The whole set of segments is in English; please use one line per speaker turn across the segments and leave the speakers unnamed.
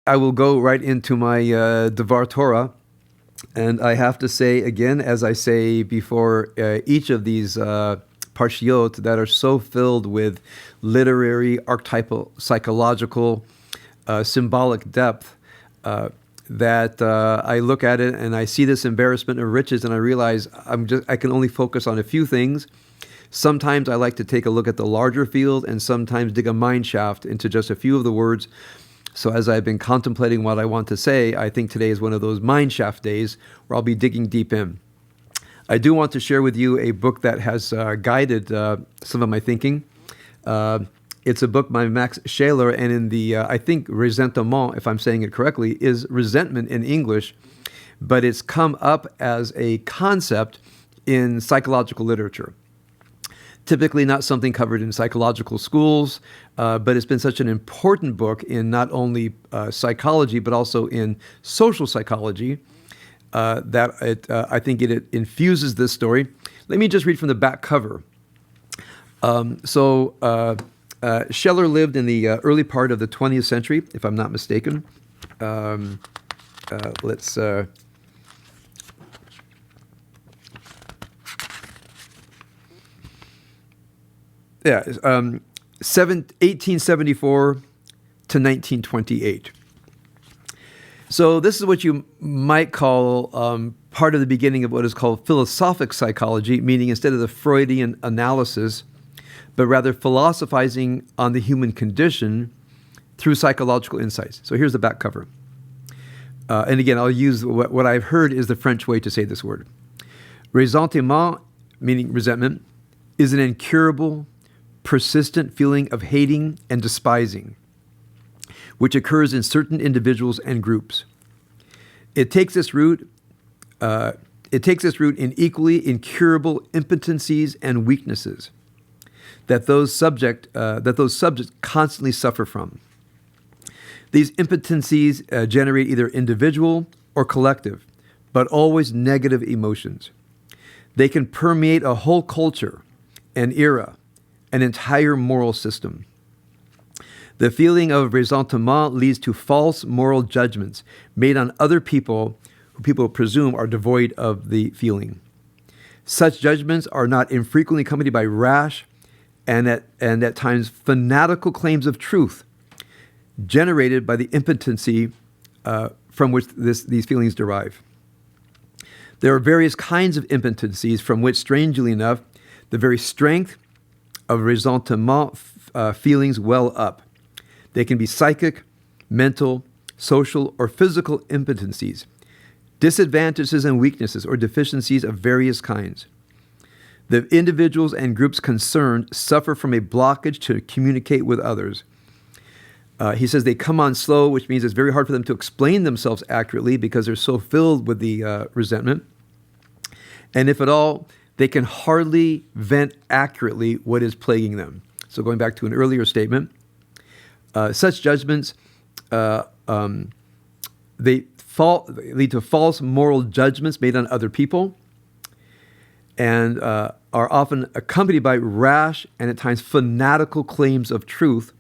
I will go right into my Devar Torah, and I have to say again, as I say before, each of these parshiot that are so filled with literary, archetypal, psychological, symbolic depth, that I look at it and I see this embarrassment of riches, and I realize I can only focus on a few things. Sometimes I like to take a look at the larger field, and sometimes dig a mine shaft into just a few of the words. So as I've been contemplating what I want to say, I think today is one of those mine shaft days where I'll be digging deep in. I do want to share with you a book that has guided some of my thinking. It's a book by Max Scheler, and in the, I think, Resentiment, if I'm saying it correctly, is resentment in English, but it's come up as a concept in psychological literature. Typically not something covered in psychological schools, but it's been such an important book in not only psychology, but also in social psychology, that I think it infuses this story. Let me just read from the back cover. Scheler lived in the early part of the 20th century, if I'm not mistaken. Let's... Yeah, 1874 to 1928. So this is what you might call part of the beginning of what is called philosophic psychology, meaning instead of the Freudian analysis, but rather philosophizing on the human condition through psychological insights. So here's the back cover. And again, I'll use what I've heard is the French way to say this word. Ressentiment, meaning resentment, is an incurable, persistent feeling of hating and despising, which occurs in certain individuals and groups. It takes its root in equally incurable impotencies and weaknesses that those subjects constantly suffer from. These impotencies generate either individual or collective, but always negative emotions. They can permeate a whole culture, an era, an entire moral system. The feeling of ressentiment leads to false moral judgments made on other people who people presume are devoid of the feeling. Such judgments are not infrequently accompanied by rash and at times fanatical claims of truth generated by the impotency from which these feelings derive. There are various kinds of impotencies from which, strangely enough, the very strength of ressentiment feelings well up. They can be psychic, mental, social, or physical impotencies, disadvantages and weaknesses or deficiencies of various kinds. The individuals and groups concerned suffer from a blockage to communicate with others. He says they come on slow, which means it's very hard for them to explain themselves accurately because they're so filled with the resentment. And if at all, they can hardly vent accurately what is plaguing them. So going back to an earlier statement, such judgments, they lead to false moral judgments made on other people, and are often accompanied by rash and at times fanatical claims of truth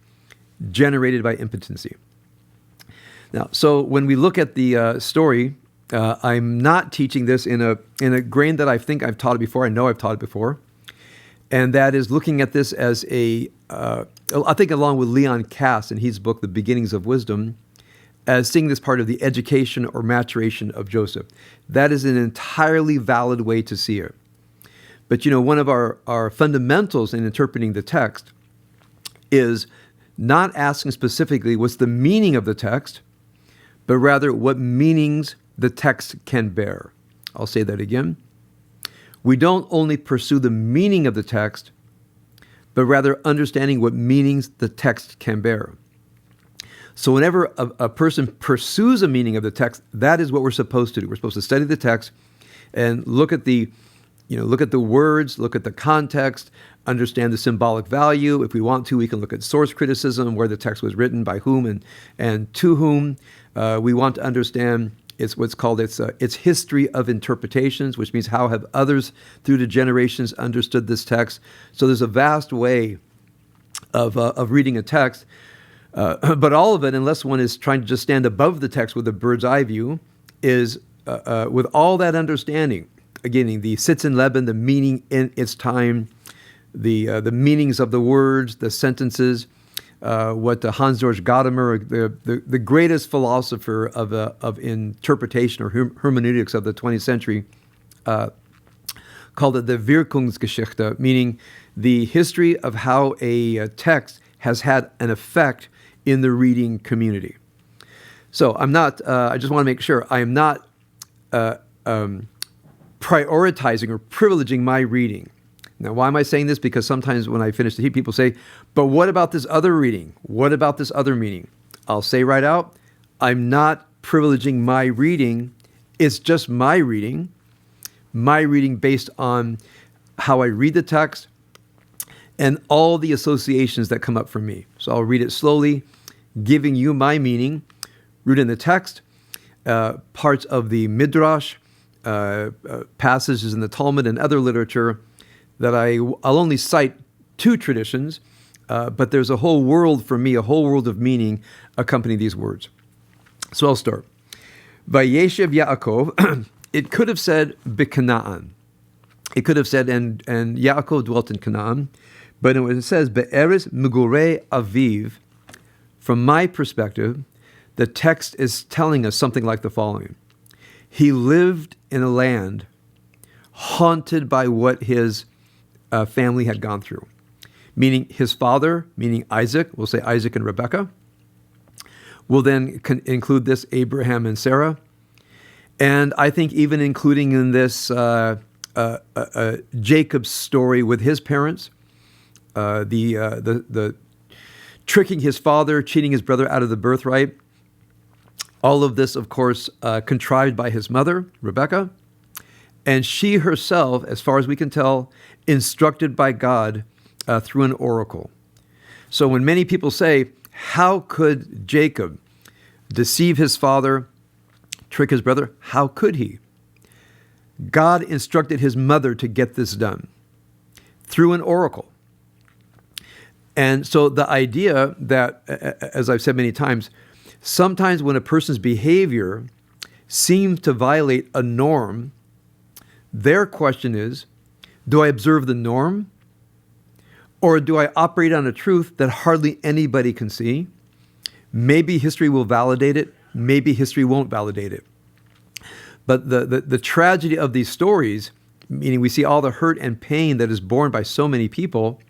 generated by impotency. Now, so when we look at the story, I'm not teaching this in a grain that I think I've taught it before. I know I've taught it before. And that is looking at this as I think along with Leon Kass in his book, The Beginnings of Wisdom, as seeing this part of the education or maturation of Joseph. That is an entirely valid way to see it. But one of our fundamentals in interpreting the text is not asking specifically what's the meaning of the text, but rather what meanings the text can bear. I'll say that again. We don't only pursue the meaning of the text, but rather understanding what meanings the text can bear. So whenever a person pursues a meaning of the text, that is what we're supposed to do. We're supposed to study the text and look at the words, look at the context, understand the symbolic value. If we want to, we can look at source criticism, where the text was written, by whom and to whom. We want to understand it's what's called its history of interpretations, which means how have others through the generations understood this text. So there's a vast way of reading a text. But all of it, unless one is trying to just stand above the text with a bird's eye view, is with all that understanding. Again, the sitz in Leben, the meaning in its time, the meanings of the words, the sentences, what Hans-Georg Gadamer, the greatest philosopher of interpretation or hermeneutics of the 20th century, called it the Wirkungsgeschichte, meaning the history of how a text has had an effect in the reading community. So I'm not, I just want to make sure, I am not prioritizing or privileging my reading. Now, why am I saying this? Because sometimes when I finish the Heap, people say, but what about this other reading? What about this other meaning? I'll say right out, I'm not privileging my reading. It's just my reading based on how I read the text and all the associations that come up for me. So I'll read it slowly, giving you my meaning, rooted in the text, parts of the Midrash, passages in the Talmud and other literature that I'll only cite two traditions, but there's a whole world for me, a whole world of meaning accompanying these words. So I'll start. Vayeshev Yaakov, it could have said B'Kanaan. It could have said, and Yaakov dwelt in Canaan, but when it says Be'eres Migurei Aviv, from my perspective, the text is telling us something like the following. He lived in a land haunted by what his family had gone through, meaning his father, meaning Isaac, we'll say Isaac and Rebekah, will then include this Abraham and Sarah, and I think even including in this Jacob's story with his parents, the tricking his father, cheating his brother out of the birthright. All of this, of course, contrived by his mother, Rebekah, and she herself, as far as we can tell, instructed by God through an oracle. So when many people say, how could Jacob deceive his father, trick his brother? How could he? God instructed his mother to get this done through an oracle. And so the idea that, as I've said many times, sometimes when a person's behavior seems to violate a norm, their question is, do I observe the norm? Or do I operate on a truth that hardly anybody can see? Maybe history will validate it. Maybe history won't validate it. But the tragedy of these stories, meaning we see all the hurt and pain that is borne by so many people,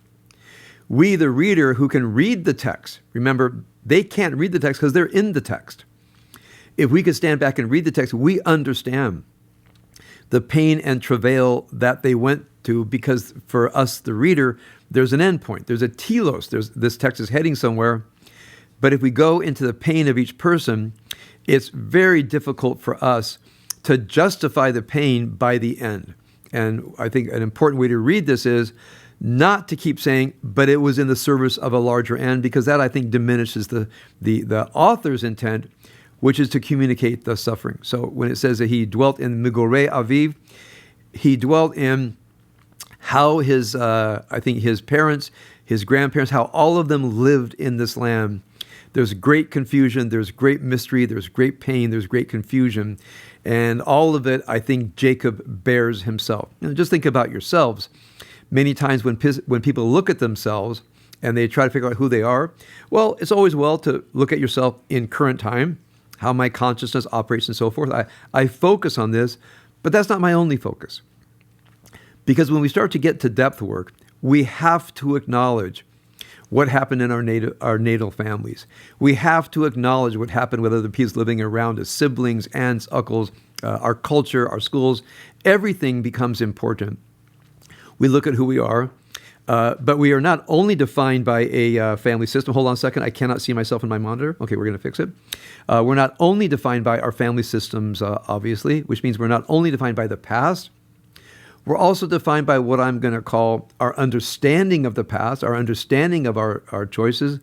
we, the reader who can read the text, remember, they can't read the text because they're in the text. If we could stand back and read the text, we understand the pain and travail that they went to, because for us, the reader, there's an end point. There's a telos. This text is heading somewhere. But if we go into the pain of each person, it's very difficult for us to justify the pain by the end. And I think an important way to read this is not to keep saying, but it was in the service of a larger end, because that, I think, diminishes the author's intent, which is to communicate the suffering. So when it says that he dwelt in Migorei Aviv, he dwelt in how his, I think his parents, his grandparents, how all of them lived in this land. There's great confusion, there's great mystery, there's great pain, there's great confusion. And all of it, I think Jacob bears himself. Just think about yourselves. Many times when people look at themselves and they try to figure out who they are, well, it's always well to look at yourself in current time, how my consciousness operates and so forth. I focus on this, but that's not my only focus. Because when we start to get to depth work, we have to acknowledge what happened in our natal families. We have to acknowledge what happened with other people living around us, siblings, aunts, uncles, our culture, our schools. Everything becomes important. We look at who we are, but we are not only defined by a family system. Hold on a second. I cannot see myself in my monitor. Okay, we're going to fix it. We're not only defined by our family systems, obviously, which means we're not only defined by the past. We're also defined by what I'm going to call our understanding of the past, our understanding of our choices,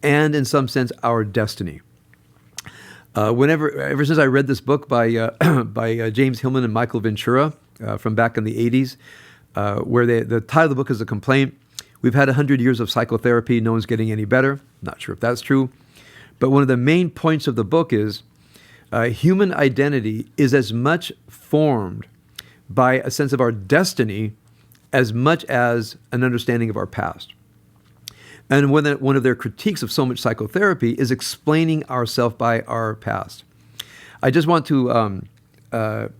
and in some sense, our destiny. Ever since I read this book by James Hillman and Michael Ventura from back in the 80s, where the title of the book is A Complaint, We've had 100 years of psychotherapy. No one's getting any better. Not sure if that's true. But one of the main points of the book is human identity is as much formed by a sense of our destiny as much as an understanding of our past. And one of their critiques of so much psychotherapy is explaining ourselves by our past. I just want to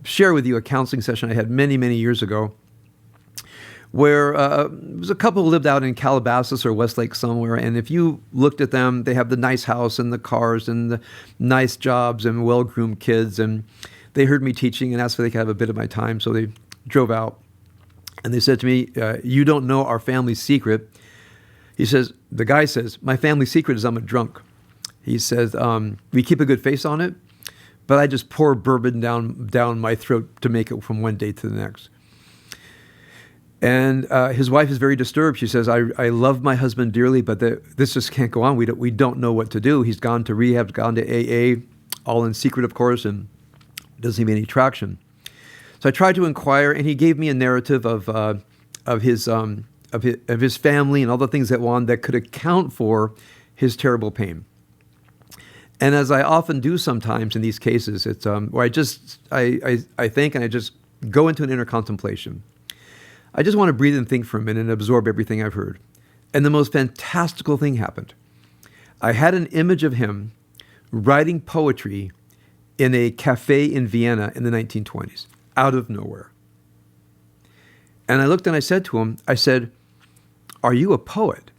share with you a counseling session I had many, many years ago where it was a couple who lived out in Calabasas or Westlake somewhere, and if you looked at them, they have the nice house and the cars and the nice jobs and well-groomed kids, and they heard me teaching and asked if they could have a bit of my time, so they drove out. And they said to me, you don't know our family secret. The guy says, my family secret is I'm a drunk. He says, we keep a good face on it, but I just pour bourbon down my throat to make it from one day to the next. And his wife is very disturbed. She says, I love my husband dearly, but this just can't go on. We don't know what to do. He's gone to rehab, gone to AA, all in secret, of course, and doesn't seem any traction. So I tried to inquire, and he gave me a narrative of his family and all the things that went on that could account for his terrible pain. And as I often do sometimes in these cases, it's where I think and I just go into an inner contemplation. I just want to breathe and think for a minute and absorb everything I've heard. And the most fantastical thing happened. I had an image of him writing poetry in a cafe in Vienna in the 1920s, out of nowhere. And I looked and I said to him, are you a poet?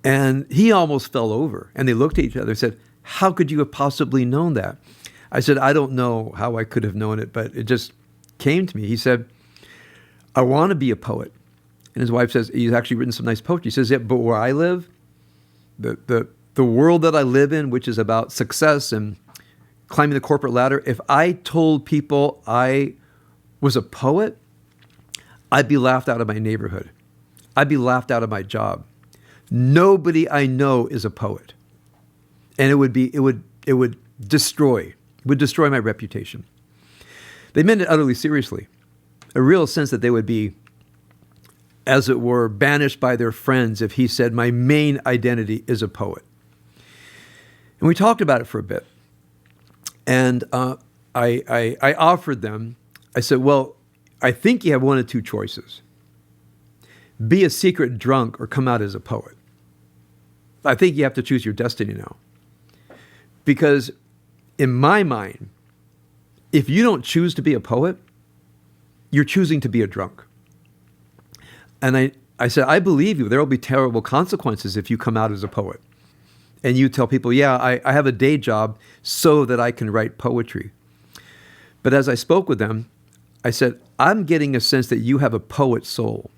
And he almost fell over. And they looked at each other and said, how could you have possibly known that? I said, I don't know how I could have known it, but it just came to me. He said, I want to be a poet. And his wife says, he's actually written some nice poetry. He says, yeah, but where I live, the world that I live in, which is about success and climbing the corporate ladder, if I told people I was a poet, I'd be laughed out of my neighborhood. I'd be laughed out of my job. Nobody I know is a poet. And it would destroy my reputation. They meant it utterly seriously. A real sense that they would be, as it were, banished by their friends if he said, my main identity is a poet. And we talked about it for a bit. And I offered them, I said, well, I think you have one of two choices. Be a secret drunk or come out as a poet. I think you have to choose your destiny now. Because in my mind, if you don't choose to be a poet, you're choosing to be a drunk. And I said, I believe you. There will be terrible consequences if you come out as a poet. And you tell people, yeah, I have a day job so that I can write poetry. But as I spoke with them, I said, I'm getting a sense that you have a poet soul.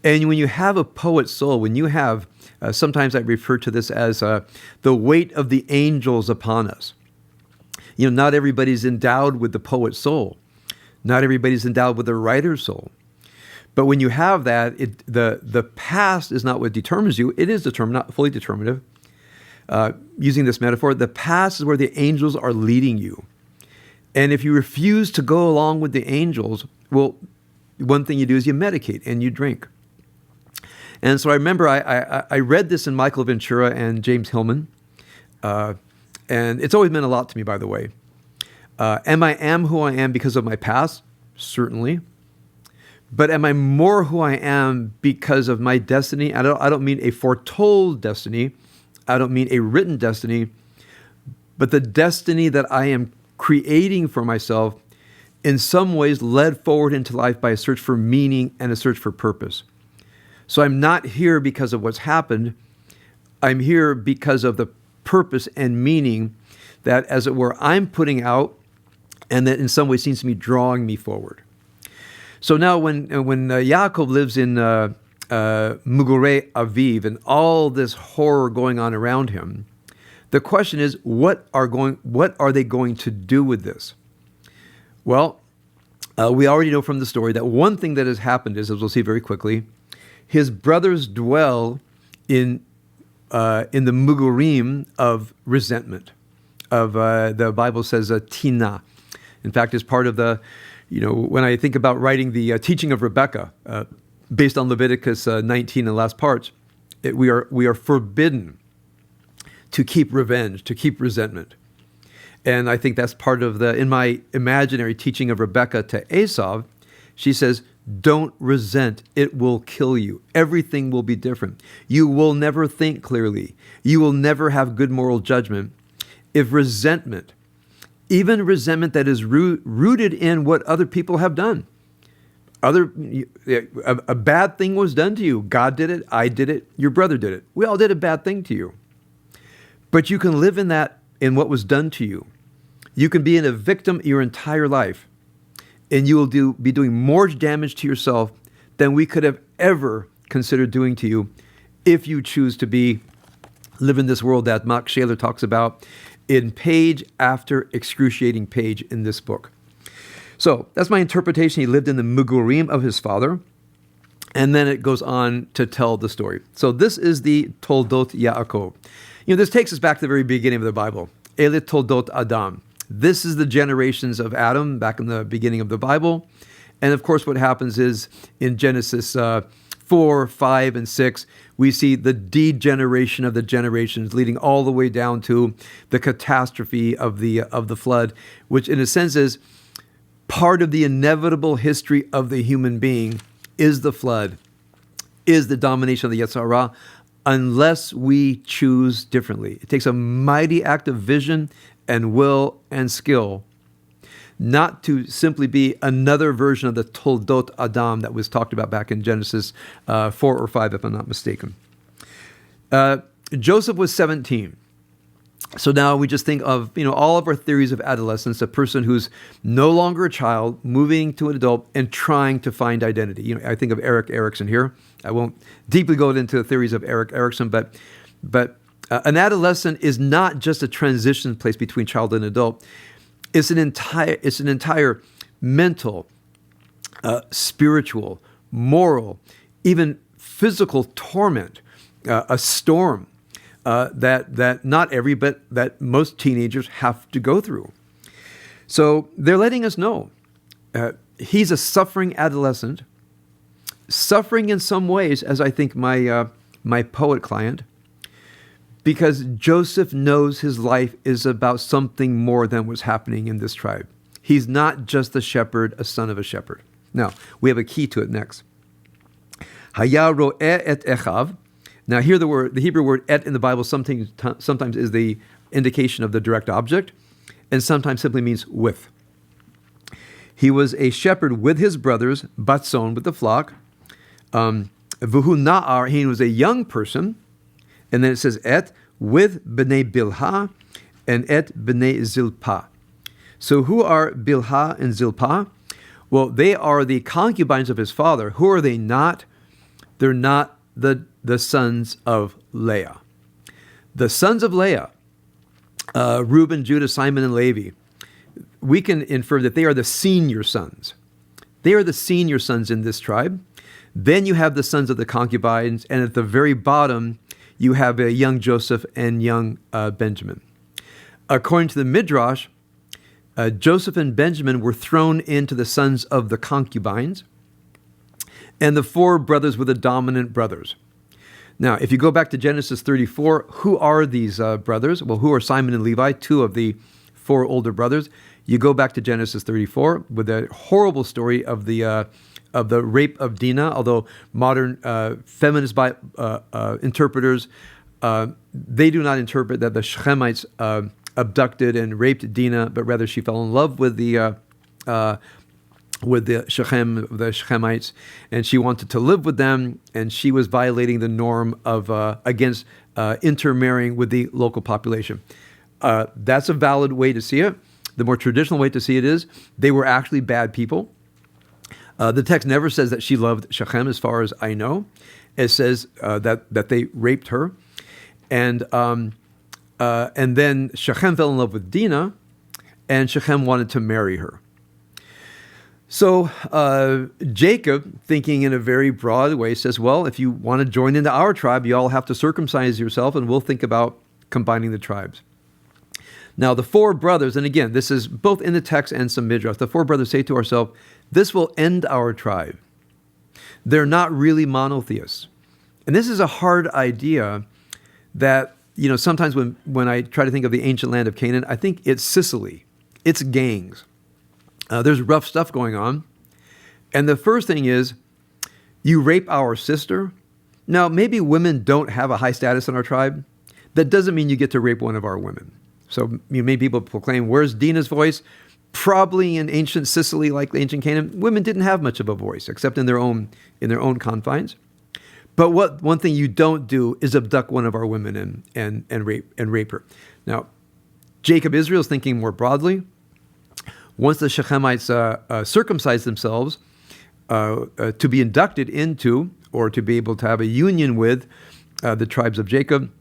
And when you have a poet soul, when you have, sometimes I refer to this as the weight of the angels upon us. You know, not everybody's endowed with the poet soul. Not everybody's endowed with a writer's soul. But when you have that, the past is not what determines you. It is not fully determinative. Using this metaphor, the past is where the angels are leading you. And if you refuse to go along with the angels, well, one thing you do is you medicate and you drink. And so I remember I read this in Michael Ventura and James Hillman. And it's always meant a lot to me, by the way. Am I who I am because of my past? Certainly. But am I more who I am because of my destiny? I don't mean a foretold destiny. I don't mean a written destiny. But the destiny that I am creating for myself in some ways led forward into life by a search for meaning and a search for purpose. So I'm not here because of what's happened. I'm here because of the purpose and meaning that, as it were, I'm putting out and that in some way seems to be drawing me forward. So now when Yaakov lives in Mugurei Aviv and all this horror going on around him, the question is, what are they going to do with this? Well, we already know from the story that one thing that has happened is, as we'll see very quickly, his brothers dwell in the Mugurim of resentment, of the Bible says tina. In fact, as part of the, when I think about writing the teaching of Rebecca, based on Leviticus 19 and the last parts, we are forbidden to keep revenge, to keep resentment. And I think that's part of in my imaginary teaching of Rebecca to Esau, she says, don't resent, it will kill you. Everything will be different. You will never think clearly. You will never have good moral judgment if resentment, even resentment that is rooted in what other people have done. A bad thing was done to you. God did it, I did it, your brother did it. We all did a bad thing to you. But you can live in what was done to you. You can be a victim your entire life, and you will be doing more damage to yourself than we could have ever considered doing to you if you choose to live in this world that Max Shaler talks about in page after excruciating page in this book. So that's my interpretation. He lived in the Mugurim of his father, and then it goes on to tell the story. So this is the Toldot Yaakov. This takes us back to the very beginning of the Bible. Ele Toldot Adam. This is the generations of Adam back in the beginning of the Bible. And of course, what happens is in Genesis 4, 5, and 6, we see the degeneration of the generations leading all the way down to the catastrophe of the flood, which in a sense is part of the inevitable history of the human being is the flood, is the domination of the Yetzer Hara, unless we choose differently. It takes a mighty act of vision and will and skill not to simply be another version of the Toldot Adam that was talked about back in Genesis 4 or 5, if I'm not mistaken. Joseph was 17. So now we just think of, all of our theories of adolescence, a person who's no longer a child, moving to an adult and trying to find identity. I think of Erik Erikson here. I won't deeply go into the theories of Erik Erikson, but an adolescent is not just a transition place between child and adult. It's an entire mental, spiritual, moral, even physical torment, a storm that not every, but that most teenagers have to go through. So they're letting us know he's a suffering adolescent, suffering in some ways, as I think my poet client, because Joseph knows his life is about something more than what's happening in this tribe. He's not just a shepherd, a son of a shepherd. Now, we have a key to it next. Haya ro'eh et echav. Now, here the Hebrew word et in the Bible sometimes is the indication of the direct object, and sometimes simply means with. He was a shepherd with his brothers, batzon, with the flock. Vuhu na'ar, he was a young person. And then it says et, with b'nei Bilhah, and et b'nei Zilpah. So who are Bilhah and Zilpah? Well, they are the concubines of his father. Who are they not? They're not the sons of Leah. The sons of Leah, Reuben, Judah, Simon, and Levi, we can infer that they are the senior sons. They are the senior sons in this tribe. Then you have the sons of the concubines, and at the very bottom, you have a young Joseph and young Benjamin. According to the Midrash, Joseph and Benjamin were thrown into the sons of the concubines, and the four brothers were the dominant brothers. Now, if you go back to Genesis 34, who are these brothers? Well, who are Simon and Levi, two of the four older brothers? You go back to Genesis 34 with a horrible story of the rape of Dinah, although modern feminist interpreters, they do not interpret that the Shechemites abducted and raped Dinah, but rather she fell in love with the Shechemites, and she wanted to live with them, and she was violating the norm of against intermarrying with the local population. That's a valid way to see it. The more traditional way to see it is they were actually bad people. The text never says that she loved Shechem, as far as I know. It says that they raped her, and then Shechem fell in love with Dinah, and Shechem wanted to marry her. So Jacob, thinking in a very broad way, says, well, if you want to join into our tribe, you all have to circumcise yourself, and we'll think about combining the tribes. Now, the four brothers, and again, this is both in the text and some midrash, the four brothers say to ourselves, this will end our tribe. They're not really monotheists. And this is a hard idea that, sometimes when I try to think of the ancient land of Canaan, I think it's Sicily. It's gangs. There's rough stuff going on. And the first thing is, you rape our sister. Now, maybe women don't have a high status in our tribe. That doesn't mean you get to rape one of our women. So many people proclaim, where's Dinah's voice? Probably in ancient Sicily, like ancient Canaan, women didn't have much of a voice, except in their own confines. But one thing you don't do is abduct one of our women and rape her. Now, Jacob Israel is thinking more broadly. Once the Shechemites circumcise themselves to be inducted into, or to be able to have a union with the tribes of Jacob,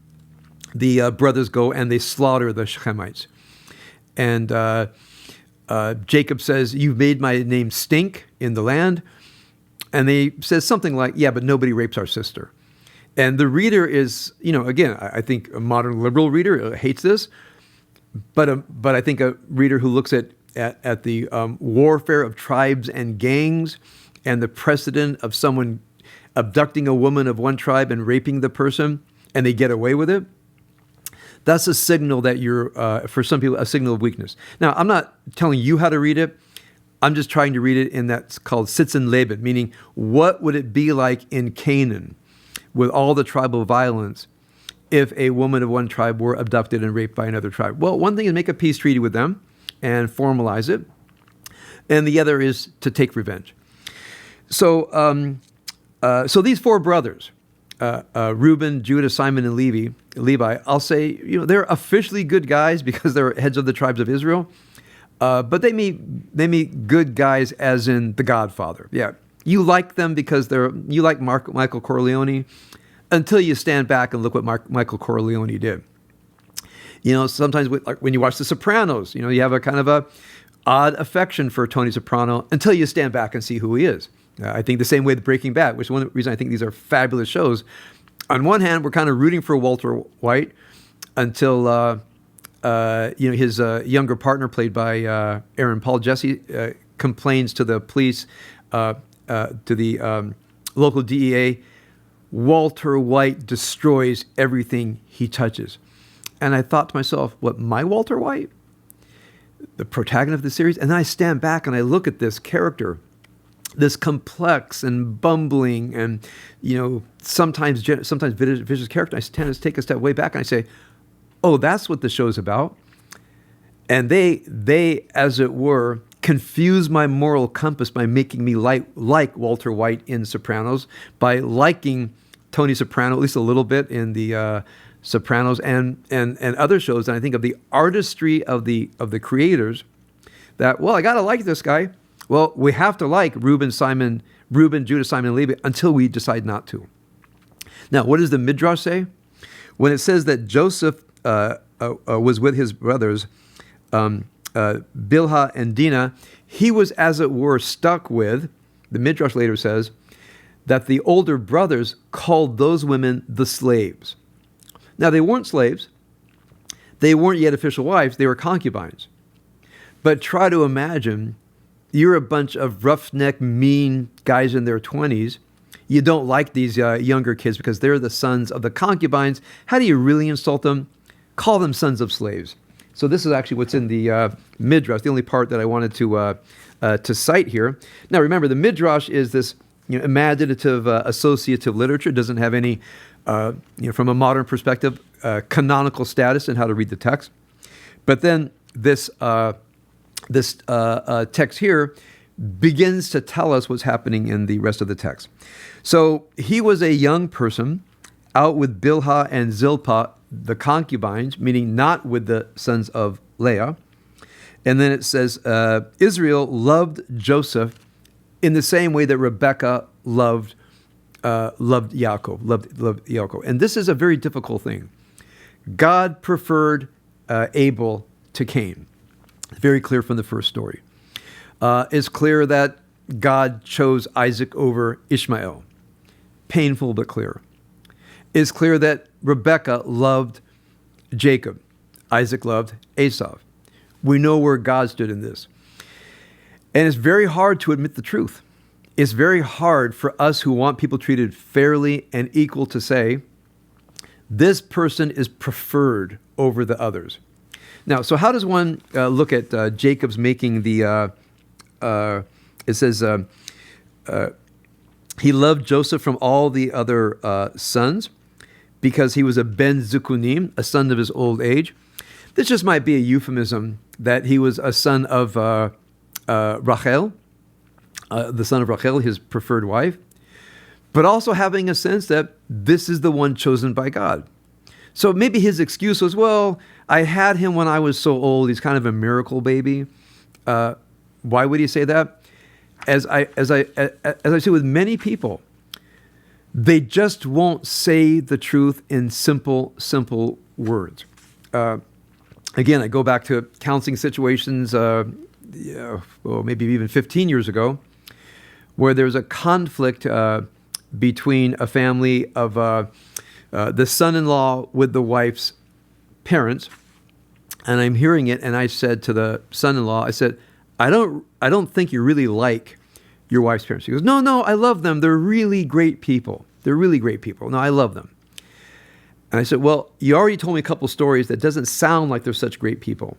the brothers go and they slaughter the Shechemites. And Jacob says, you've made my name stink in the land. And they says something like, yeah, but nobody rapes our sister. And the reader is, again, I think a modern liberal reader hates this, but I think a reader who looks at the warfare of tribes and gangs and the precedent of someone abducting a woman of one tribe and raping the person, and they get away with it, that's a signal that you're, for some people, a signal of weakness. Now, I'm not telling you how to read it. I'm just trying to read it in that's called Sitzen Leben, meaning what would it be like in Canaan with all the tribal violence if a woman of one tribe were abducted and raped by another tribe? Well, one thing is make a peace treaty with them and formalize it. And the other is to take revenge. So these four brothers, Reuben, Judah, Simon, and Levi, I'll say, they're officially good guys because they're heads of the tribes of Israel. But they meet good guys as in The Godfather. Yeah, you like them because you like Michael Corleone until you stand back and look what Michael Corleone did. Sometimes when you watch The Sopranos, you have a kind of a odd affection for Tony Soprano until you stand back and see who he is. I think the same way with Breaking Bad, which is one reason I think these are fabulous shows. On one hand, we're kind of rooting for Walter White until his younger partner, played by Aaron Paul, Jesse, complains to the police, to the local DEA. Walter White destroys everything he touches. And I thought to myself, what, my Walter White? The protagonist of the series? And then I stand back and I look at this character, this complex and bumbling and, sometimes vicious character. I tend to take a step way back and I say, oh, that's what the show's about. And they, as it were, confuse my moral compass by making me like Walter White in Sopranos, by liking Tony Soprano, at least a little bit in the Sopranos and other shows. And I think of the artistry of the creators that, well, I got to like this guy. Well, we have to like Reuben, Judah, Simon, and Levi until we decide not to. Now, what does the Midrash say? When it says that Joseph was with his brothers, Bilhah and Dinah, he was, as it were, stuck with, the Midrash later says, that the older brothers called those women the slaves. Now, they weren't slaves. They weren't yet official wives. They were concubines. But try to imagine you're a bunch of roughneck, mean guys in their 20s. You don't like these younger kids because they're the sons of the concubines. How do you really insult them? Call them sons of slaves. So this is actually what's in the Midrash, the only part that I wanted to cite here. Now remember, the Midrash is this imaginative, associative literature. It doesn't have any, from a modern perspective, canonical status in how to read the text. But then this text here begins to tell us what's happening in the rest of the text. So he was a young person out with Bilhah and Zilpah, the concubines, meaning not with the sons of Leah. And then it says, Israel loved Joseph in the same way that Rebekah loved Yaakov. And this is a very difficult thing. God preferred Abel to Cain. Very clear from the first story. It's clear that God chose Isaac over Ishmael. Painful but clear. It's clear that Rebekah loved Jacob. Isaac loved Esau. We know where God stood in this. And it's very hard to admit the truth. it's very hard for us who want people treated fairly and equal to say, this person is preferred over the others. Now, so how does one look at Jacob's making the, it says, he loved Joseph from all the other sons because he was a ben zukunim, a son of his old age. This just might be a euphemism that he was a son of Rachel, the son of Rachel, his preferred wife, but also having a sense that this is the one chosen by God. So maybe his excuse was, well, I had him when I was so old. He's kind of a miracle baby. Why would he say that? As I say with many people, they just won't say the truth in simple words. Again, I go back to counseling situations, maybe even 15 years ago, where there's a conflict between a family of the son-in-law with the wife's parents, and I'm hearing it, and I said to the son-in-law, I said, I don't think you really like your wife's parents. He goes, no, I love them. They're really great people. They're really great people. No, I love them. And I said, well, you already told me a couple stories that doesn't sound like they're such great people.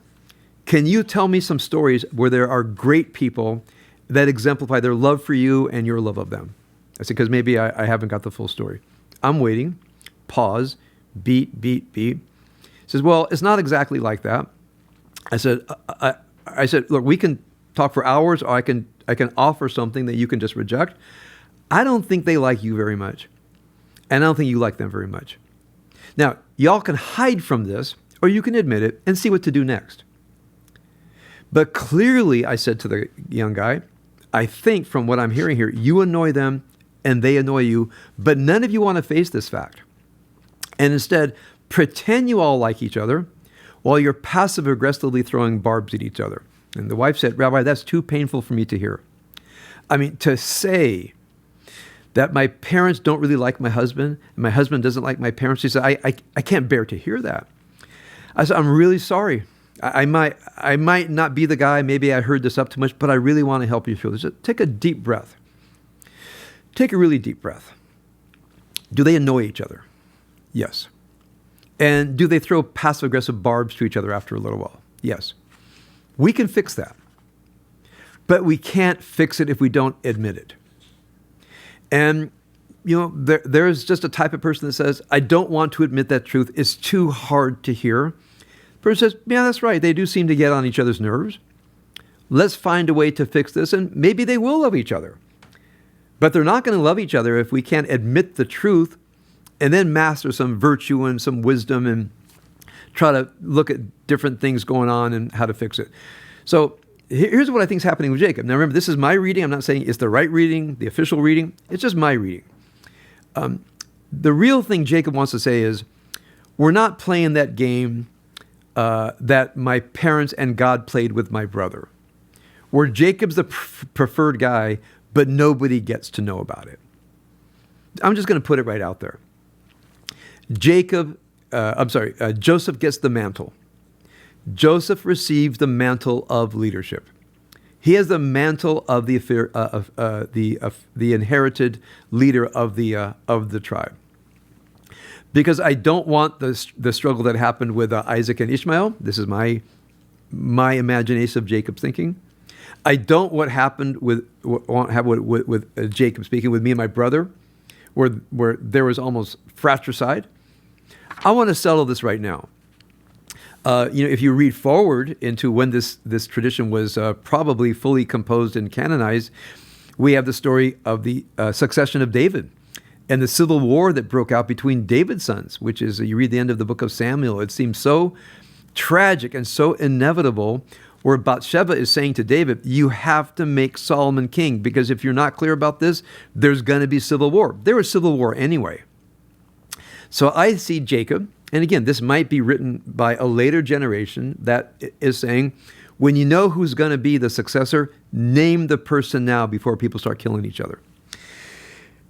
Can you tell me some stories where there are great people that exemplify their love for you and your love of them? I said, because maybe I haven't got the full story. I'm waiting. Pause. Beat. He says, well, it's not exactly like that. I said, look, we can talk for hours, or I can offer something that you can just reject. I don't think they like you very much, and I don't think you like them very much. Now, y'all can hide from this, or you can admit it and see what to do next. But clearly, I said to the young guy, I think from what I'm hearing here, you annoy them and they annoy you, but none of you want to face this fact. And instead, pretend you all like each other while you're passive-aggressively throwing barbs at each other. And the wife said, Rabbi, that's too painful for me to hear. I mean, to say that my parents don't really like my husband, and my husband doesn't like my parents, she said, I can't bear to hear that. I said, I'm really sorry. I might not be the guy, maybe I heard this up too much, but I really want to help you feel this. Take a deep breath. Take a really deep breath. Do they annoy each other? Yes. And do they throw passive-aggressive barbs to each other after a little while? Yes. We can fix that. But we can't fix it if we don't admit it. And, there's just a type of person that says, I don't want to admit that truth. It's too hard to hear. The person says, yeah, that's right. They do seem to get on each other's nerves. Let's find a way to fix this, and maybe they will love each other. But they're not going to love each other if we can't admit the truth and then master some virtue and some wisdom and try to look at different things going on and how to fix it. So here's what I think is happening with Jacob. Now remember, this is my reading. I'm not saying it's the right reading, the official reading. It's just my reading. The real thing Jacob wants to say is, we're not playing that game that my parents and God played with my brother, where Jacob's the preferred guy, but nobody gets to know about it. I'm just going to put it right out there. Joseph gets the mantle. Joseph receives the mantle of leadership. He has the mantle of the inherited leader of the tribe. Because I don't want the struggle that happened with Isaac and Ishmael. This is my imagination of Jacob's thinking. I don't want with Jacob speaking with me and my brother, where there was almost fratricide. I want to settle this right now. If you read forward into when this tradition was probably fully composed and canonized, we have the story of the succession of David and the civil war that broke out between David's sons, which is, you read the end of the book of Samuel, it seems so tragic and so inevitable, where Bathsheba is saying to David, you have to make Solomon king, because if you're not clear about this, there's going to be civil war. There was civil war anyway. So I see Jacob, and again, this might be written by a later generation that is saying, when you know who's going to be the successor, name the person now before people start killing each other.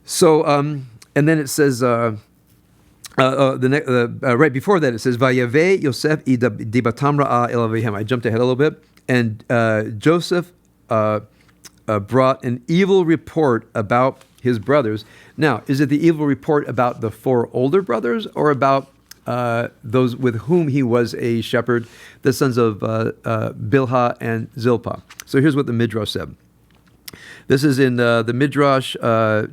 So, and then it says, right before that, it says, Vayave Yosef dibatam ra'ah el avihem. I jumped ahead a little bit. And Joseph brought an evil report about his brothers. Now, is it the evil report about the 4 older brothers or about those with whom he was a shepherd, the sons of Bilhah and Zilpah? So here's what the Midrash said. This is in the Midrash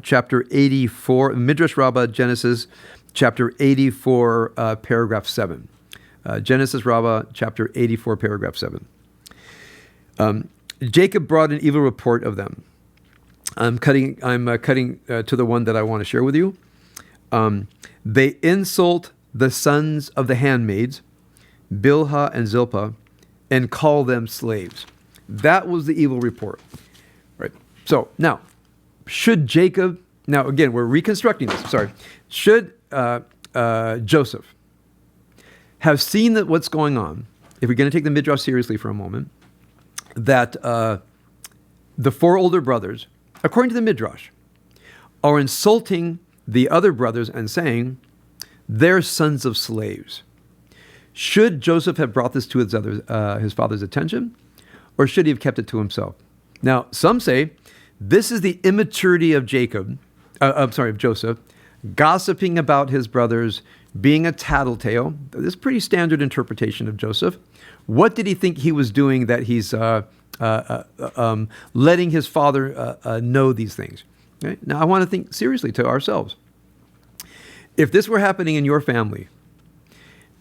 chapter 84, Midrash Rabbah, Genesis chapter 84, paragraph 7. Genesis Rabbah, chapter 84, paragraph 7. Jacob brought an evil report of them. I'm cutting to the one that I want to share with you. They insult the sons of the handmaids, Bilhah and Zilpah, and call them slaves. That was the evil report. Right. So now, should Jacob, now again, we're reconstructing this, sorry. Should Joseph have seen that what's going on, if we're going to take the Midrash seriously for a moment, that the 4 older brothers, according to the Midrash, are insulting the other brothers and saying, they're sons of slaves. Should Joseph have brought this to his father's attention, or should he have kept it to himself? Now, some say this is the immaturity of of Joseph, gossiping about his brothers, being a tattletale. This is a pretty standard interpretation of Joseph. What did he think he was doing that he's letting his father know these things? Okay? Now, I want to think seriously to ourselves. If this were happening in your family,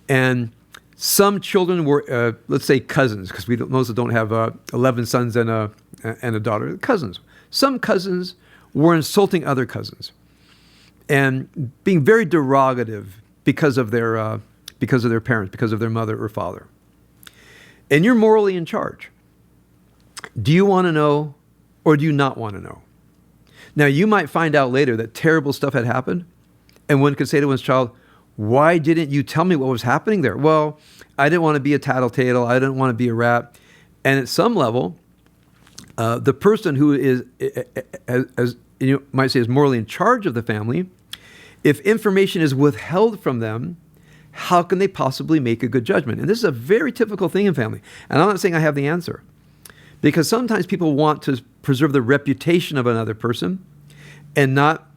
and some children were, let's say, cousins, because most don't have 11 sons and a daughter, cousins. Some cousins were insulting other cousins and being very derogative because of their parents, because of their mother or father. And you're morally in charge. Do you want to know, or do you not want to know? Now, you might find out later that terrible stuff had happened, and one could say to one's child, why didn't you tell me what was happening there? Well, I didn't want to be a tattletale. I didn't want to be a rat. And at some level, the person who is, as you might say, is morally in charge of the family, if information is withheld from them, how can they possibly make a good judgment? And this is a very typical thing in family. And I'm not saying I have the answer, because sometimes people want to preserve the reputation of another person and not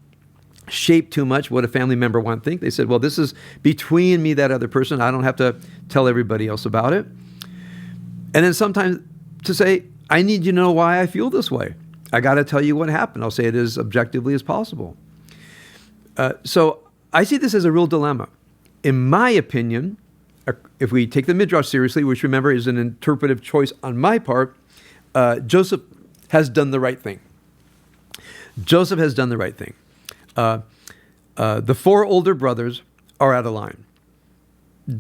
shape too much what a family member might think. They said, well, this is between me, that other person. I don't have to tell everybody else about it. And then sometimes to say, I need you to know why I feel this way. I got to tell you what happened. I'll say it as objectively as possible. So I see this as a real dilemma. In my opinion, if we take the Midrash seriously, which remember is an interpretive choice on my part, Joseph has done the right thing. Joseph has done the right thing. The 4 older brothers are out of line.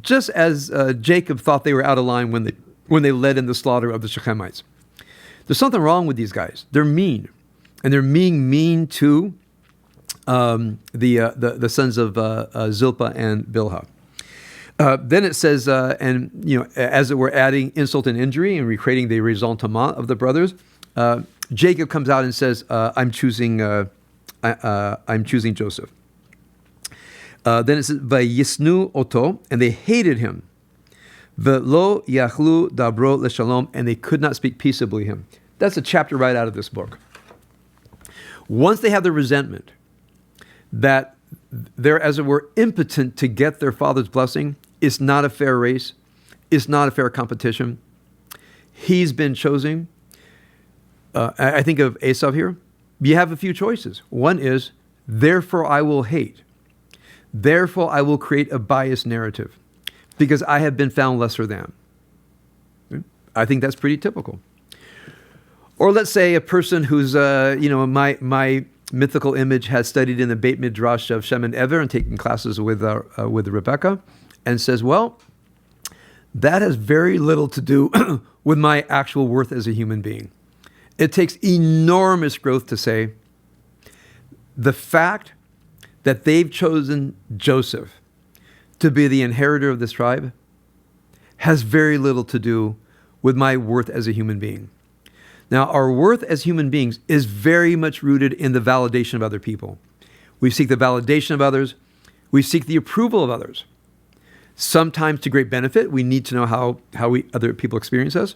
Just as Jacob thought they were out of line when they led in the slaughter of the Shechemites. There's something wrong with these guys. They're mean. And they're being mean to the sons of Zilpah and Bilhah. Then it says, as it were adding insult and injury and recreating the resentment of the brothers, Jacob comes out and says, I'm choosing Joseph. Then it says, Vayisnu oto, and they hated him. Velo yachlu dabro leshalom, and they could not speak peaceably him. That's a chapter right out of this book. Once they have the resentment that they're, as it were, impotent to get their father's blessing, it's not a fair race, it's not a fair competition. He's been chosen. I think of Esau here. You have a few choices. One is, therefore I will hate. Therefore I will create a biased narrative because I have been found lesser than. I think that's pretty typical. Or let's say a person who's, my mythical image has studied in the Beit Midrash of Shem and Ever and taken classes with Rebecca, and says, well, that has very little to do with my actual worth as a human being. It takes enormous growth to say the fact that they've chosen Joseph to be the inheritor of this tribe has very little to do with my worth as a human being. Now, our worth as human beings is very much rooted in the validation of other people. We seek the validation of others. We seek the approval of others. Sometimes to great benefit, we need to know how other people experience us.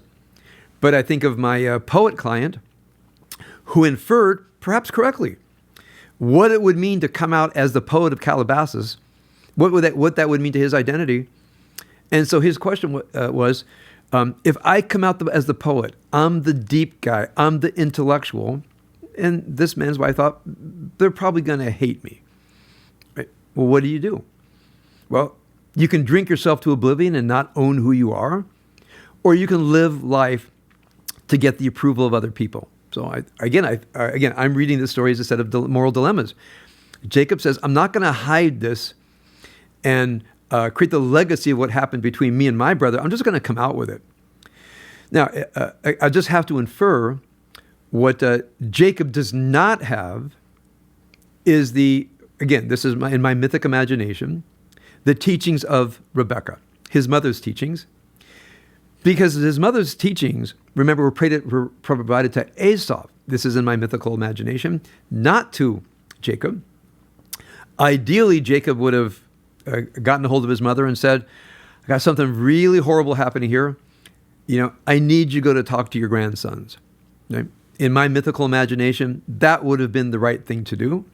But I think of my poet client who inferred, perhaps correctly, what it would mean to come out as the poet of Calabasas, what that would mean to his identity. And so his question was, if I come out as the poet, I'm the deep guy, I'm the intellectual, and this man's wife thought, they're probably going to hate me. Right? Well, what do? Well, you can drink yourself to oblivion and not own who you are, or you can live life to get the approval of other people. So I'm reading this story as a set of moral dilemmas. Jacob says, I'm not going to hide this and create the legacy of what happened between me and my brother. I'm just going to come out with it. Now, I just have to infer what Jacob does not have is this is in my mythic imagination, the teachings of Rebekah, his mother's teachings. Because his mother's teachings, remember, were provided to Esau. This is in my mythical imagination, not to Jacob. Ideally, Jacob would have gotten a hold of his mother and said, I got something really horrible happening here. I need you to go to talk to your grandsons. Right? In my mythical imagination, that would have been the right thing to do.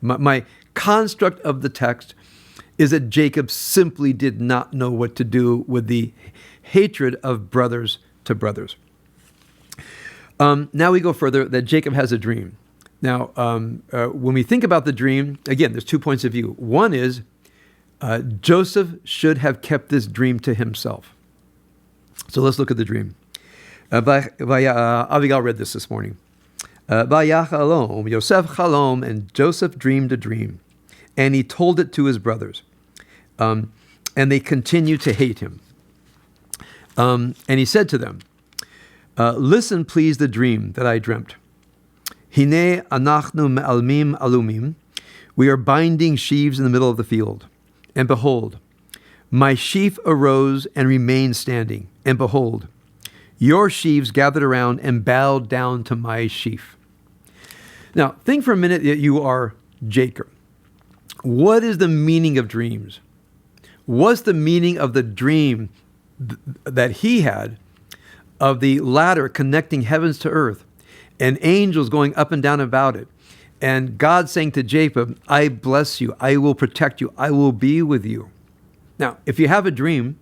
My construct of the text is that Jacob simply did not know what to do with the hatred of brothers to brothers. Now we go further, that Jacob has a dream. Now, when we think about the dream, again, there's 2 points of view. One is Joseph should have kept this dream to himself. So let's look at the dream. Abigail read this morning. Vayachalom, Yosef chalom, and Joseph dreamed a dream, and he told it to his brothers, and they continued to hate him. And he said to them, listen, please, the dream that I dreamt. Hine anachnu me'almim alumim. We are binding sheaves in the middle of the field. And behold, my sheaf arose and remained standing. And behold, your sheaves gathered around and bowed down to my sheaf. Now, think for a minute that you are Jacob. What is the meaning of dreams? What's the meaning of the dream that he had of the ladder connecting heavens to earth and angels going up and down about it, and God saying to Jacob, I bless you, I will protect you, I will be with you. Now, if you have a dream,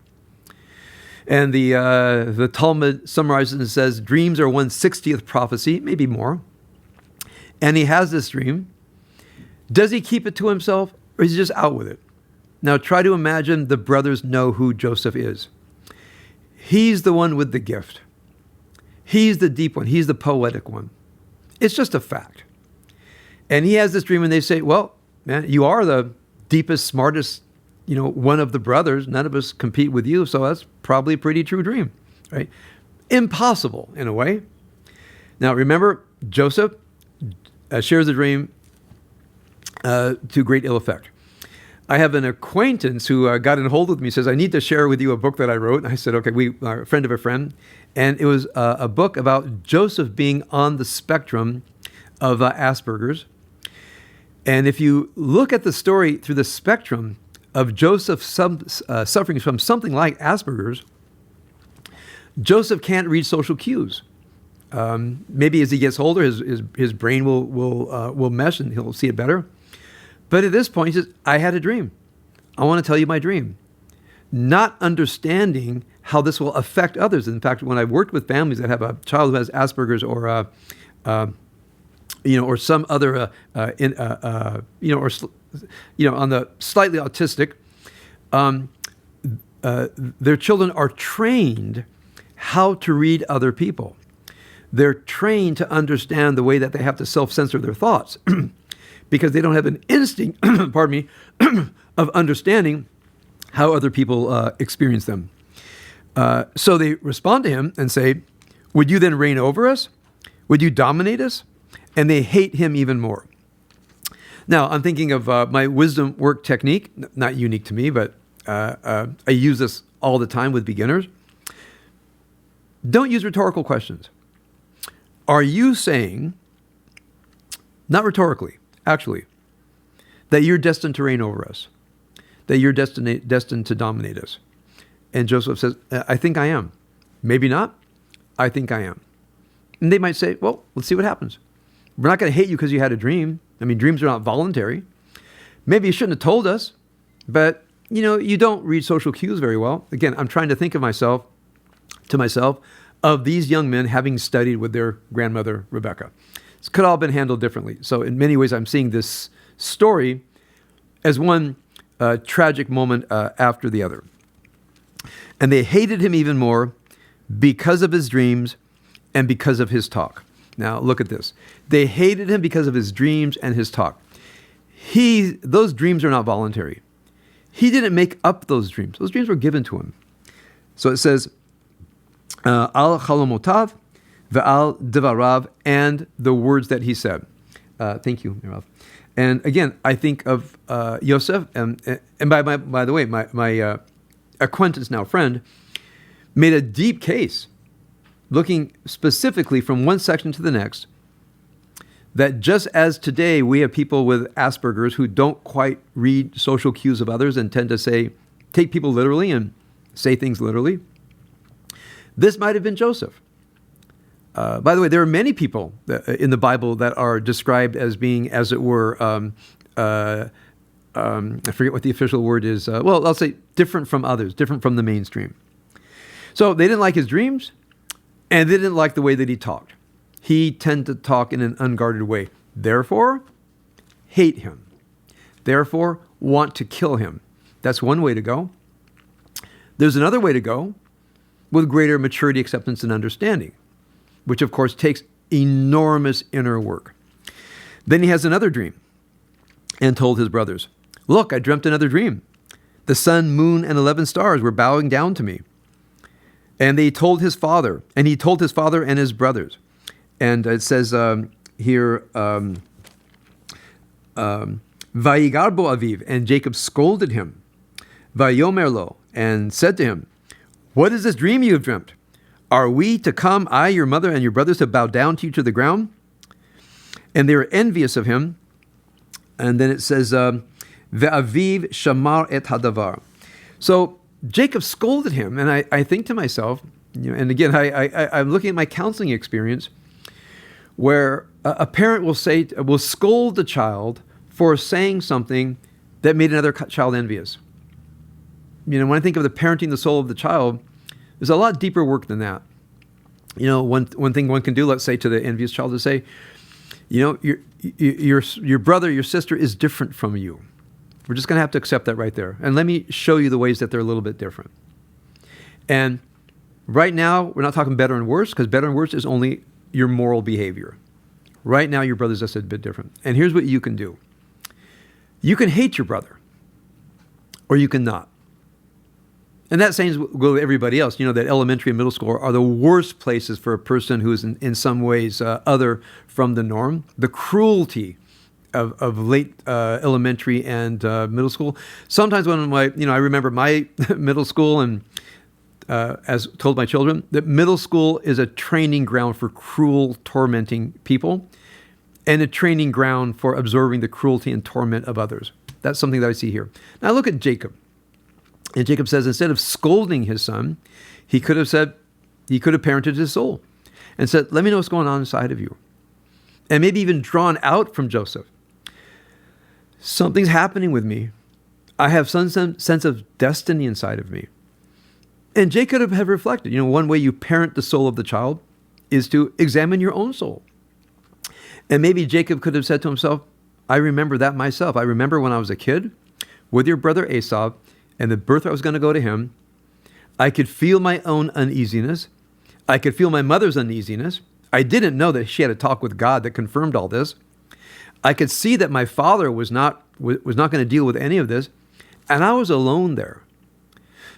and the Talmud summarizes and says dreams are 1/60th prophecy, maybe more, and he has this dream, does he keep it to himself, or is he just out with it? Now try to imagine the brothers know who Joseph is. He's the one with the gift. He's the deep one. He's the poetic one. It's just a fact. And he has this dream and they say, well, man, you are the deepest, smartest, one of the brothers. None of us compete with you. So that's probably a pretty true dream, right? Impossible in a way. Now remember, Joseph shares the dream to great ill effect. I have an acquaintance who got in hold with me, says, I need to share with you a book that I wrote. And I said, okay, we are a friend of a friend. And it was a book about Joseph being on the spectrum of Asperger's. And if you look at the story through the spectrum of Joseph suffering from something like Asperger's, Joseph can't read social cues. Maybe as he gets older, his brain will mesh and he'll see it better. But at this point, he says, I had a dream. I want to tell you my dream. Not understanding how this will affect others. In fact, when I've worked with families that have a child who has Asperger's or or some other, on the slightly autistic, their children are trained how to read other people. They're trained to understand the way that they have to self-censor their thoughts because they don't have an instinct, pardon me, of understanding how other people experience them. So they respond to him and say, would you then reign over us? Would you dominate us? And they hate him even more. Now, I'm thinking of my wisdom work technique, not unique to me, but I use this all the time with beginners. Don't use rhetorical questions. Are you saying, not rhetorically, actually, that you're destined to reign over us, that you're destined to dominate us? And Joseph says, I think I am. Maybe not. I think I am. And they might say, well, let's see what happens. We're not going to hate you because you had a dream. I mean, dreams are not voluntary. Maybe you shouldn't have told us, but you don't read social cues very well. Again, I'm trying to think of myself of these young men having studied with their grandmother, Rebecca. This could all have been handled differently. So in many ways, I'm seeing this story as one tragic moment after the other. And they hated him even more because of his dreams and because of his talk. Now, look at this. They hated him because of his dreams and his talk. Those dreams are not voluntary. He didn't make up those dreams. Those dreams were given to him. So it says, al chalomotav ve'al devarav, and the words that he said. Thank you, Mirav. And again, I think of Yosef, and by the way, my acquaintance, now friend, made a deep case, looking specifically from one section to the next, that just as today we have people with Asperger's who don't quite read social cues of others and tend to take people literally and say things literally, this might have been Joseph. By the way, there are many people in the Bible that are described as being, as it were, I forget what the official word is. I'll say different from others, different from the mainstream. So they didn't like his dreams, and they didn't like the way that he talked. He tended to talk in an unguarded way. Therefore, hate him. Therefore, want to kill him. That's one way to go. There's another way to go with greater maturity, acceptance, and understanding, which of course takes enormous inner work. Then he has another dream and told his brothers, look, I dreamt another dream. The sun, moon, and 11 stars were bowing down to me. And he told his father and his brothers. And it says here, Vayigar bo aviv, and Jacob scolded him. Vayomer lo, and said to him, what is this dream you have dreamt? Are we to come, I, your mother, and your brothers, to bow down to you to the ground? And they were envious of him. And then it says, Ve'aviv shamar et hadavar. So Jacob scolded him, and I think to myself, and again, I'm looking at my counseling experience, where a parent will scold the child for saying something that made another child envious. When I think of the parenting the soul of the child, there's a lot deeper work than that. One thing one can do, let's say, to the envious child is say, your brother, your sister is different from you. We're just going to have to accept that right there. And let me show you the ways that they're a little bit different. And right now, we're not talking better and worse, because better and worse is only your moral behavior. Right now, your brother's just a bit different. And here's what you can do. You can hate your brother, or you can not. And that same will with everybody else. That elementary and middle school are the worst places for a person who is in some ways other from the norm. The cruelty of late elementary and middle school. Sometimes when I remember my middle school, and as told my children, that middle school is a training ground for cruel, tormenting people, and a training ground for absorbing the cruelty and torment of others. That's something that I see here. Now look at Jacob. And Jacob says, instead of scolding his son, he could have parented his soul and said, let me know what's going on inside of you. And maybe even drawn out from Joseph. Something's happening with me. I have some sense of destiny inside of me. And Jacob could have reflected. One way you parent the soul of the child is to examine your own soul. And maybe Jacob could have said to himself, I remember that myself. I remember when I was a kid with your brother Esau, and the birthright was going to go to him. I could feel my own uneasiness. I could feel my mother's uneasiness. I didn't know that she had a talk with God that confirmed all this. I could see that my father was not going to deal with any of this, and I was alone there.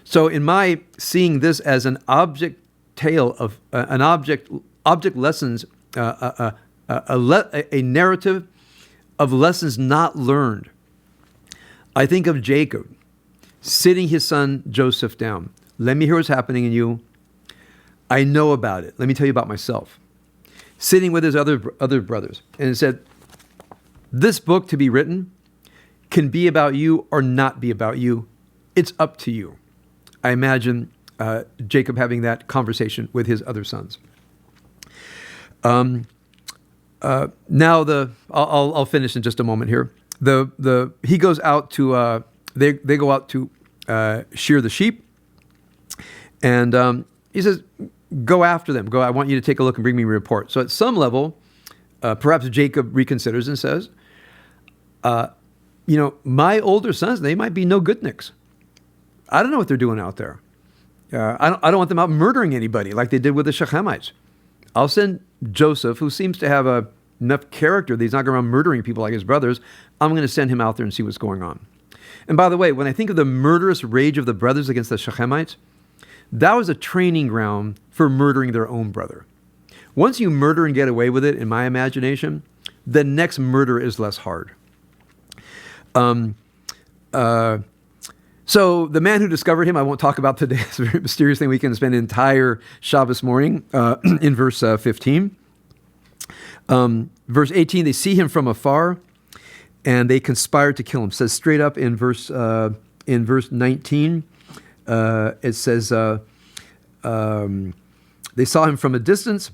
So in my seeing this as an object tale of an object lessons, a narrative of lessons not learned, I think of Jacob sitting his son Joseph down. Let me hear what's happening in you. I know about it. Let me tell you about myself. Sitting with his other brothers, and it said, this book to be written can be about you or not be about you. It's up to you. I imagine Jacob having that conversation with his other sons. Now I'll finish in just a moment here. He goes out to they go out to shear the sheep, and he says, "Go after them. Go. I want you to take a look and bring me a report." So at some level, perhaps Jacob reconsiders and says, my older sons, they might be no good nicks. I don't know what they're doing out there. I don't want them out murdering anybody like they did with the Shechemites. I'll send Joseph, who seems to have enough character that he's not going around murdering people like his brothers. I'm going to send him out there and see what's going on. And by the way, when I think of the murderous rage of the brothers against the Shechemites, that was a training ground for murdering their own brother. Once you murder and get away with it, in my imagination, the next murder is less hard. So the man who discovered him, I won't talk about today. It's a very mysterious thing. We can spend an entire Shabbos morning in verse 15. Verse 18, they see him from afar, and they conspire to kill him. It says straight up in verse 19, it says they saw him from a distance.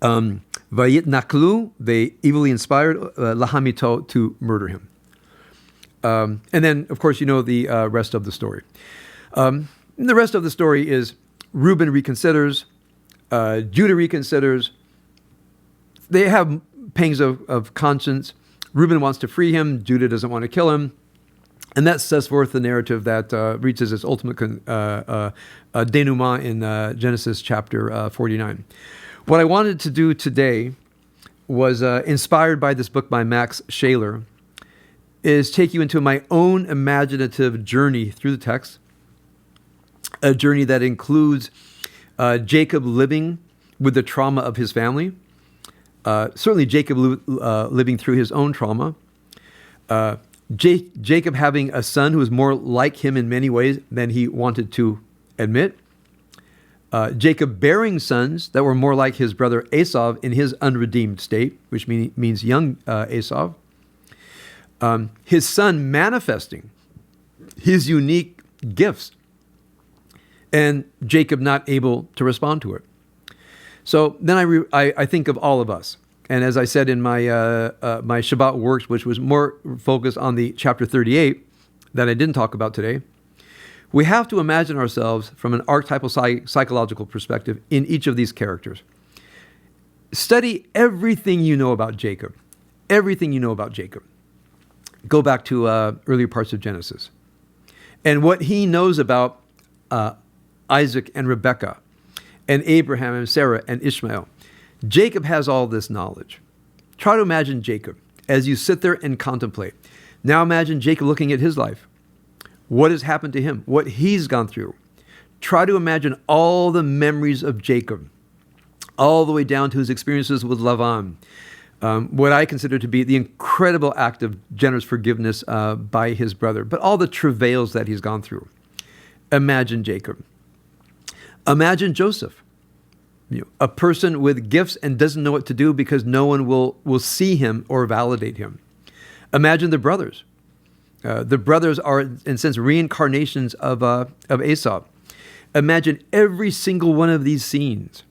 Vayit naklu, they evilly inspired lahamito, to murder him. And then, of course, you know the rest of the story. The rest of the story is Reuben reconsiders, Judah reconsiders. They have pangs of conscience. Reuben wants to free him. Judah doesn't want to kill him. And that sets forth the narrative that reaches its ultimate denouement in Genesis chapter 49. What I wanted to do today was, inspired by this book by Max Shaler, is take you into my own imaginative journey through the text, a journey that includes Jacob living with the trauma of his family, certainly Jacob living through his own trauma, Jacob having a son who is more like him in many ways than he wanted to admit, Jacob bearing sons that were more like his brother Esau in his unredeemed state, which means young Esau, his son manifesting his unique gifts, and Jacob not able to respond to it. So then I think of all of us. And as I said in my my Shabbat works, which was more focused on the chapter 38 that I didn't talk about today, we have to imagine ourselves from an archetypal psychological perspective in each of these characters. Study everything you know about Jacob. Everything you know about Jacob. Go back to earlier parts of Genesis. And what he knows about Isaac and Rebekah and Abraham and Sarah and Ishmael. Jacob has all this knowledge. Try to imagine Jacob as you sit there and contemplate. Now imagine Jacob looking at his life. What has happened to him? What he's gone through. Try to imagine all the memories of Jacob, all the way down to his experiences with Lavan. What I consider to be the incredible act of generous forgiveness by his brother, but all the travails that he's gone through. Imagine Jacob. Imagine Joseph, a person with gifts and doesn't know what to do because no one will see him or validate him. Imagine the brothers. The brothers are, in a sense, reincarnations of Esau. Imagine every single one of these scenes.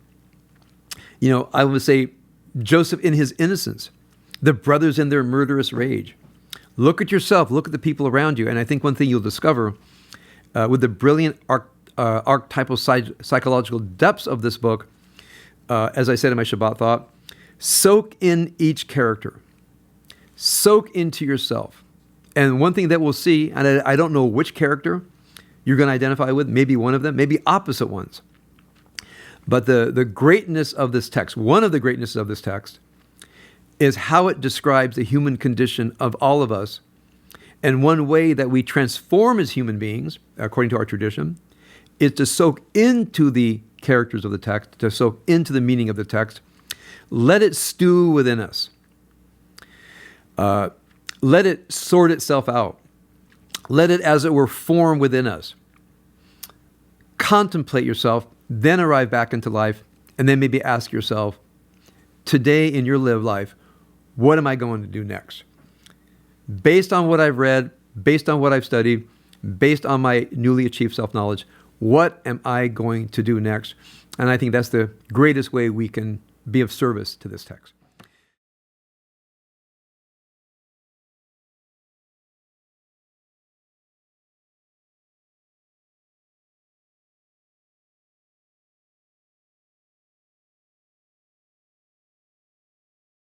I would say Joseph in his innocence, the brothers in their murderous rage. Look at yourself, look at the people around you, and I think one thing you'll discover with the brilliant archetypal psychological depths of this book, as I said in my Shabbat thought, soak in each character. Soak into yourself. And one thing that we'll see, and I don't know which character you're going to identify with, maybe one of them, maybe opposite ones. But the greatness of this text, one of the greatnesses of this text, is how it describes the human condition of all of us. And one way that we transform as human beings, according to our tradition, is to soak into the characters of the text, to soak into the meaning of the text. Let it stew within us. Let it sort itself out. Let it, as it were, form within us. Contemplate yourself, then arrive back into life, and then maybe ask yourself, today in your lived life, what am I going to do next? Based on what I've read, based on what I've studied, based on my newly achieved self-knowledge, what am I going to do next? And I think that's the greatest way we can be of service to this text.